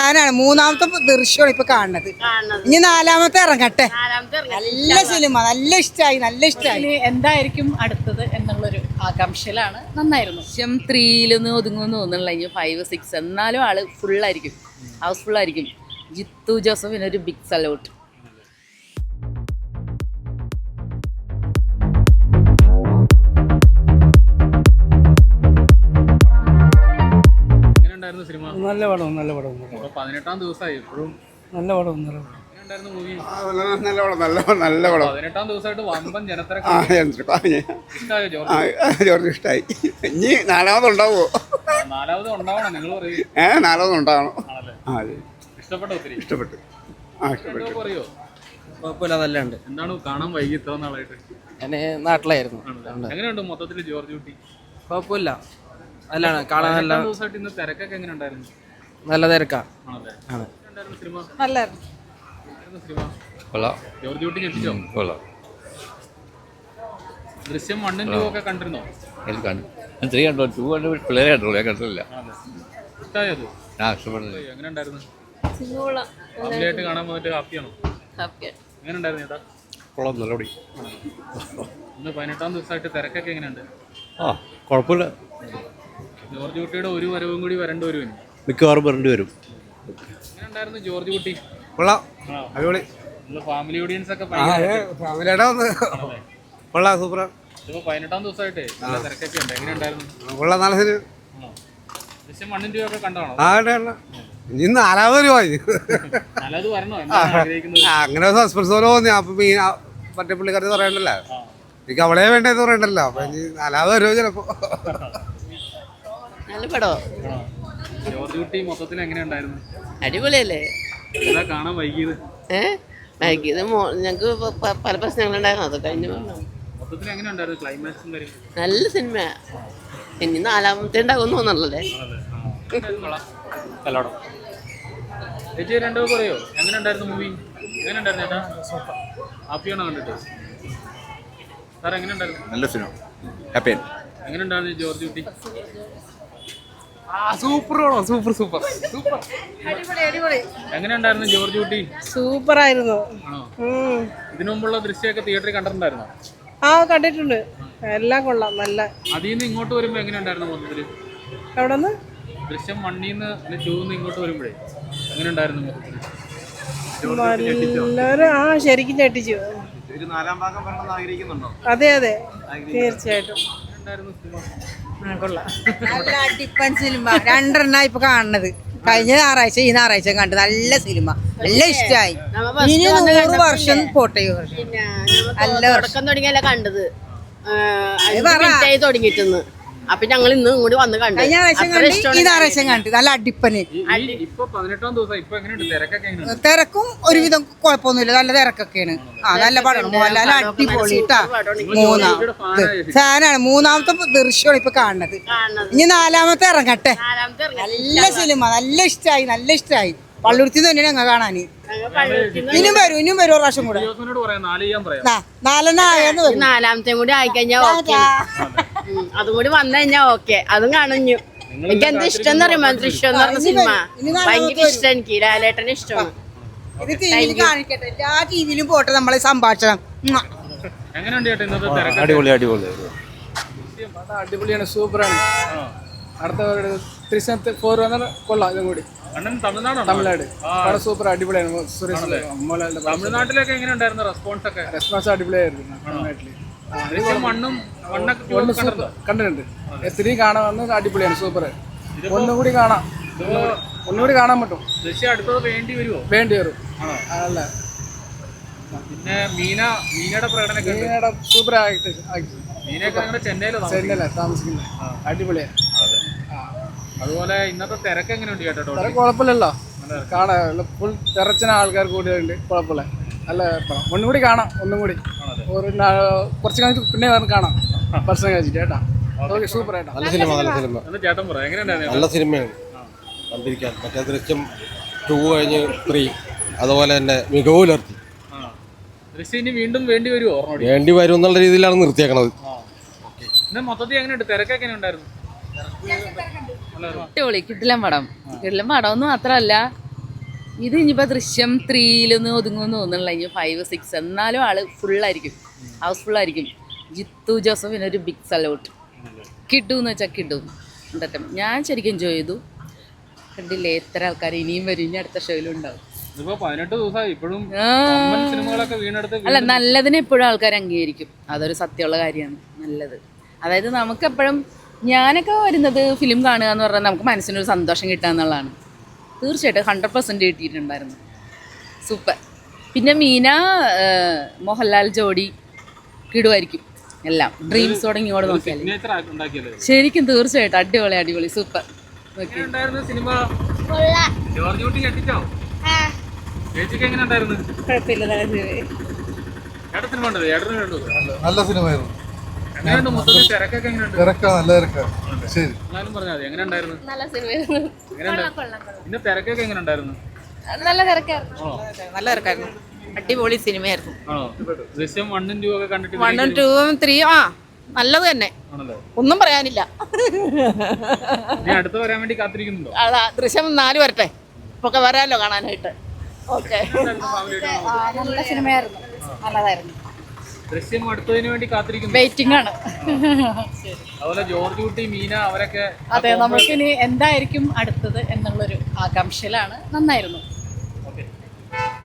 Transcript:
ഫാനാണ്. മൂന്നാമത്തെ ദൃശ്യമാണ് ഇപ്പൊ കാണുന്നത്. ഇനി നാലാമത്തെ ഇറങ്ങട്ടെ. നല്ല സിനിമ, നല്ല ഇഷ്ടമായി, നല്ല ഇഷ്ടമായി. എന്തായിരിക്കും അടുത്തത് എന്നുള്ളൊരു ആകാംക്ഷയിലാണ്. നന്നായിരുന്നു. 3 ഒതുങ്ങുമെന്ന് തോന്നുന്നില്ല. ഇനി 5, 6 എന്നാലും ആള് ഫുള്ളായിരിക്കും, ഹൗസ്ഫുള്ളായിരിക്കും. ജിത്തു ജോസഫിനൊരു ബിഗ് സല്യൂട്ട്. നല്ല പടം, നല്ല പടം. 18ാം ദിവസമായി ഇപ്പോഴും നല്ല പടം, നല്ല പടം. നല്ല പടം. 18ാം ദിവസമായിട്ട് വമ്പൻ ജോർജ് ഇഷ്ടമായി. ഇനി നാലാമതുണ്ടാവോ? നാലാമത് ഉണ്ടാവണം നിങ്ങൾ പറയും. നാലാമതുണ്ടാവണം. ഇഷ്ടപ്പെട്ടു, ഒത്തിരി ഇഷ്ടപ്പെട്ടു. പറയോ? കുഴപ്പമില്ല, നല്ലുണ്ട്. എന്താണ് കാണാൻ വൈകി ഇത്ര നാളായിട്ട്? ഞാൻ നാട്ടിലായിരുന്നു. എങ്ങനെയുണ്ട് മൊത്തത്തിൽ ജോർജ് കുട്ടി? കുഴപ്പമില്ല, നല്ലാണ് കാണാൻ. നല്ല ദിവസമായിട്ട് ഇന്ന് തിരക്കൊക്കെ എങ്ങനെ ഉണ്ടായിരുന്നു? നല്ല തിരക്കാ. സിനിമ നല്ലായിരുന്നു. ജോർജ് കുട്ടി ഞെട്ടിച്ചോ? ദൃശ്യം 1 ഉം 2 ഒക്കെ കണ്ടിരുന്നോ? പിള്ളേരെ കണ്ടോളൂ, ഞാൻ കണ്ടില്ല. ഇഷ്ടമായത്? എങ്ങനെ ഉണ്ടായിരുന്നു? ഫാമിലിയായിട്ട് കാണാൻ പോയിട്ട് ഹാപ്പിയാണോ? എങ്ങനെ ഉണ്ടായിരുന്നു ചേട്ടാ? നല്ലപടി. ഇന്ന് 18ാം ദിവസമായിട്ട് തിരക്കൊക്കെ എങ്ങനെയുണ്ട്? കുഴപ്പമില്ല. ജോർജ് കുട്ടിയുടെ ഒരു വരവും കൂടി വരേണ്ടി വരും. മിക്കവാറും വരേണ്ടി വരും. എങ്ങനെ ഉണ്ടായിരുന്നു ജോർജ് കുട്ടി? കൊള്ളാം, അടിപൊളി. ഫാമിലി ഓഡിയൻസ് ഒക്കെ ഫാമിലിയുടെ കൊള്ളാം, സൂപ്പറാ. ഇപ്പൊ 18ാം ദിവസമായിട്ടേ നല്ല തിരക്കൊക്കെ ഉണ്ട്. എങ്ങനെ ഉണ്ടായിരുന്നു? കൊള്ളാം, നല്ല സിനിമ. ദൃശ്യം 1 ഉം 2 ഒക്കെ കണ്ടാണോ? ഇനി നാലാമത് രൂപ നല്ലത് വരണോ? എന്താണ് ആഗ്രഹിക്കുന്നത്? അങ്ങനെ സസ്പെൻസ് പോലെ തോന്നി. അപ്പൊ മറ്റേ പുള്ളിക്കാരി പറയണ്ടല്ലോ, എനിക്ക് അവളെ വേണ്ടതെന്ന് പറയണ്ടല്ലോ. അപ്പൊ ഇനി നാലാമത് രൂപ ചിലപ്പോ. നല്ല പടോ. ജോർജ് കുട്ടി മൊത്തത്തിൽ എങ്ങനെ ഉണ്ടായിരുന്നു? അടിപൊളിയല്ലേ? എന്താ കാണാൻ വൈകിയത്? വൈകിയത് ഞങ്ങക്ക് പല പ്രശ്നങ്ങളുണ്ടായിരുന്നു, അത് കഴിഞ്ഞു. മൊത്തത്തിൽ എങ്ങനെ ഉണ്ടായിരുന്നു ക്ലൈമാക്സും കാര്യം? നല്ല സിനിമ. ഇനി 4ാമത്തെ ഉണ്ടാകുമെന്ന് തോന്നുന്നല്ലേ? ചേച്ചി രണ്ടോ പറയോ? എങ്ങനെ ഉണ്ടായിരുന്നു മൂവി? എങ്ങനെ ഉണ്ടായിരുന്നു ചേട്ടാ? ഹാപ്പിയാണോ കണ്ടിട്ട്? സാർ എങ്ങനെ ഉണ്ടായിരുന്നു? നല്ല സിനിമ, ഹാപ്പിയാണ്. എങ്ങനെ ഉണ്ടായിരുന്നു ജോർജ് കുട്ടി? Super, super super super. എങ്ങനെ ഉണ്ടായിരുന്നു ജോർജ് കുട്ടി? സൂപ്പർ ആയിരുന്നു. ആണോ? ഇതിനു മുമ്പുള്ള ദൃശ്യമൊക്കെ തിയേറ്ററിൽ കണ്ടിട്ടുണ്ടായിരുന്നോ? കണ്ടിട്ടുണ്ട്. എല്ലാം കൊള്ളാം, നല്ല. അതിൽ നിന്ന് ഇങ്ങോട്ട് വരുമ്പോ എങ്ങനെ ഉണ്ടായിരുന്നു മൊത്തത്തില്? എവിടെ നിന്ന്? ദൃശ്യം 1 ന്ന് 2 ഇങ്ങോട്ട് വരുമ്പോഴേ എങ്ങനെ ഉണ്ടായിരുന്നു മൊത്തത്തില്? നല്ലൊരു ശരിക്കും ഞെട്ടിച്ചു. ഒരു 4ാം ഭാഗം വരണമെന്ന് ആഗ്രഹിക്കുന്നുണ്ടോ? അതെ അതെ, തീർച്ചയായിട്ടും. കൊള്ളാം, നല്ല അടിപ്പൻ സിനിമ. 2 ഇപ്പൊ കാണുന്നത്. കഴിഞ്ഞ ഞായറാഴ്ച, ഈ ഞായറാഴ്ച കണ്ടു. നല്ല സിനിമ, നല്ല ഇഷ്ടമായി. ഇനി 100 വർഷം പോട്ടെ. നല്ല തുടക്കം തുടങ്ങിയല്ല കണ്ടത്, തുടങ്ങിയിട്ടെന്ന്. അപ്പൊ ഞങ്ങൾ ഇന്ന് ഇങ്ങോട്ട് വന്ന് കണ്ടു. കഴിഞ്ഞ ഞായറാഴ്ച കണ്ടു, ഈ ഞായറാഴ്ച കണ്ടു. നല്ല അടിപ്പന്. ഇപ്പൊ 18ാം ദിവസം ഇപ്പൊ എങ്ങനെയുണ്ട് തിരക്കൊക്കെ? എങ്ങനെയുണ്ട്? തിരക്കും ഒരുവിധം കുഴപ്പമൊന്നുമില്ല, നല്ല തിരക്കൊക്കെയാണ്. നല്ല പടം, നല്ല അടിപൊളി ട്ടാ. ഫാനാണ്. മൂന്നാമത്തെ ദൃശ്യമാണ് ഇപ്പൊ കാണുന്നത്. ഇനി നാലാമത്തെ ഇറങ്ങട്ടെ. നല്ല സിനിമ, നല്ല ഇഷ്ടമായി, നല്ല ഇഷ്ടമായി. പള്ളുരുത്തി തന്നെയാണ് ഞങ്ങൾ കാണാന്. ഇനിയും വരും, ഇനിയും വരും. ഒരു പ്രാവശ്യം കൂടെ 4ാമത്തെ കൂടി ആയിക്കഴിഞ്ഞാ ഓക്കെ. അതും കൂടി വന്നു കഴിഞ്ഞാ ഓക്കെ. അതും കാണുന്നു. എനിക്ക് എന്താ ഇഷ്ടം എന്ന് പറയുമ്പോ ദൃശ്യം എന്ന് പറഞ്ഞ സിനിമ ഭയങ്കര ഇഷ്ടം. എനിക്ക് ലാലേട്ടന് ഇഷ്ടമാണ്. ഇത് ടിവിയിൽ കാണിക്കട്ടെ, എല്ലാ ടിവിയിലും പോട്ടെ നമ്മളെ സംഭാഷണം. അടിപൊളി, അടിപൊളി, അടിപൊളിയാണ്, സൂപ്പറാണ്. അടുത്ത ദൃശ്യം 4 വന്നാൽ കൊള്ളാം. ഇതും കൂടി തമിഴ്നാട് സൂപ്പർ, അടിപൊളിയാണ്. തമിഴ്നാട്ടിലൊക്കെ എങ്ങനെ ഉണ്ടായിരുന്നു റെസ്പോൺസ് ഒക്കെ? റെസ്പോൺസ് അടിപൊളിയായിരുന്നു. കണ്ടിട്ടുണ്ട്. 3 കാണാൻ അടിപൊളിയാണ്, സൂപ്പർ. ഒന്നുകൂടി കാണാൻ പറ്റും. വേണ്ടി വരും. അല്ല പിന്നെ മീനയുടെ പ്രകടനം സൂപ്പർ ആയിട്ട്. ചെന്നൈയിലാണ് താമസിക്കുന്നത്. അടിപൊളിയാണ്. അതുപോലെ ഇന്നത്തെ തിരക്ക് എങ്ങനെയുണ്ട് ചേട്ടാ? കുഴപ്പമില്ലല്ലോ, കാണാൻ ഫുൾ തിരച്ചിന ആൾക്കാർ കൂടിയുണ്ട്. കുഴപ്പമില്ല, നല്ല പടം. ഒന്നുകൂടി കാണാം, ഒന്നും കൂടി കുറച്ച് കഴിഞ്ഞ് പിന്നെ കാണാം. ഭക്ഷണം കഴിച്ചിട്ട് ചേട്ടാ. ഓക്കെ, സൂപ്പർ ആയിട്ടാ. നല്ല സിനിമ, നല്ല സിനിമ, നല്ല സിനിമയാണ് കണ്ടിരിക്കാൻ. മറ്റേ ദൃശ്യം 2 കഴിഞ്ഞ് 3 അതുപോലെ തന്നെ മികവ് പുലർത്തി. ദൃശ്യം വീണ്ടും വേണ്ടി വരുമോ? വേണ്ടി വരും എന്നുള്ള രീതിയിലാണ് നിർത്തിയേക്കണത്. മൊത്തത്തിൽ എങ്ങനെയുണ്ട്? തിരക്കൊക്കെ എങ്ങനെ ഉണ്ടായിരുന്നു? അടിപൊളി, കിടിലൻ പടം. കിടിലൻ പടം ഒന്നും മാത്രമല്ല, ഇത് ഇനിയിപ്പോൾ ദൃശ്യം 3 ഒതുങ്ങുമെന്ന് തോന്നുന്നില്ല. ഇനി 5, 6 എന്നാലും ആള് ഫുള്ളായിരിക്കും, ഹൗസ്ഫുള്ളായിരിക്കും. ജിത്തു ജോസഫിനൊരു ബിഗ് സല്യൂട്ട്. കിട്ടു എന്ന് വെച്ചാൽ കിട്ടും. ഞാൻ ശരിക്കും എൻജോയ് ചെയ്തു. കണ്ടില്ലേ എത്ര ആൾക്കാർ ഇനിയും വരും, ഇനി അടുത്ത ഷോയിലും ഉണ്ടാവും. 18 ദിവസമായി ഇപ്പോഴും സിനിമകളൊക്കെ വീണെടുത്ത് അല്ല, നല്ലതിനെ എപ്പോഴും ആൾക്കാർ അംഗീകരിക്കും. അതൊരു സത്യമുള്ള കാര്യമാണ്. നല്ലത്, അതായത് നമുക്കെപ്പോഴും, ഞാനൊക്കെ വരുന്നത് ഫിലിം കാണുക എന്ന് പറഞ്ഞാൽ നമുക്ക് മനസ്സിനൊരു സന്തോഷം കിട്ടുക എന്നുള്ളതാണ്. തീർച്ചയായിട്ടും 100% കിട്ടിയിട്ടുണ്ടായിരുന്നു. സൂപ്പർ. പിന്നെ മീന മോഹൻലാൽ ജോഡി കിടുവായിരിക്കും എല്ലാം. ഡ്രീംസോടെ ഇങ്ങോട്ട് നോക്കിയാൽ ശരിക്കും തീർച്ചയായിട്ടും അടിപൊളി സൂപ്പർ. സിനിമ ജോർജ് കുട്ടി ഞെട്ടിച്ചോ? ചേച്ചിക്ക് എങ്ങനെ ഉണ്ടായിരുന്നു? ഏട്ടൻ സിനിമ ഉണ്ടോ? ഏട്ടന് കണ്ടു. നല്ല സിനിമയായിരുന്നു. എങ്ങനെയുണ്ട് മൊത്തത്തിൽ? തിരക്കൊക്കെ എങ്ങനെയുണ്ട്? നല്ല തിരക്കാണ്. ശരി, എന്നാലും പറഞ്ഞാൽ മതി. എങ്ങനെ ഉണ്ടായിരുന്നു? നല്ല സിനിമയായിരുന്നു. ഇന്ന് തിരക്കൊക്കെ എങ്ങനെ ഉണ്ടായിരുന്നു? നല്ല തിരക്കായിരുന്നു. നല്ല തിരക്കായിരുന്നു. അടിപൊളി സിനിമയായിരുന്നു. ആണോ? ദൃശ്യം 1ഉം 2ഉം ഒക്കെ കണ്ടിട്ട് 1ഉം 2ഉം 3ഉം നല്ലത് തന്നെ, ആണല്ലേ? ഒന്നും പറയാനില്ല. ഇനി അടുത്ത് വരാൻ വേണ്ടി കാത്തിരിക്കുന്നുണ്ടോ? അതാ ദൃശ്യം 4 വരട്ടെ, ഇപ്പൊക്കെ വരാമല്ലോ കാണാനായിട്ട്. ഓക്കെ, നല്ല സിനിമയായിരുന്നു. നല്ലതായിരുന്നു. ദൃശ്യം അടുത്തതിന് വേണ്ടി കാത്തിരിക്കുന്നു. വെയിറ്റിംഗ് ആണ്. അതുപോലെ ജോർജ് കുട്ടി, മീന അവരൊക്കെ അതെ, നമുക്കിനി എന്തായിരിക്കും അടുത്തത് എന്നുള്ളൊരു ആകാംക്ഷയിലാണ്. നന്നായിരുന്നു.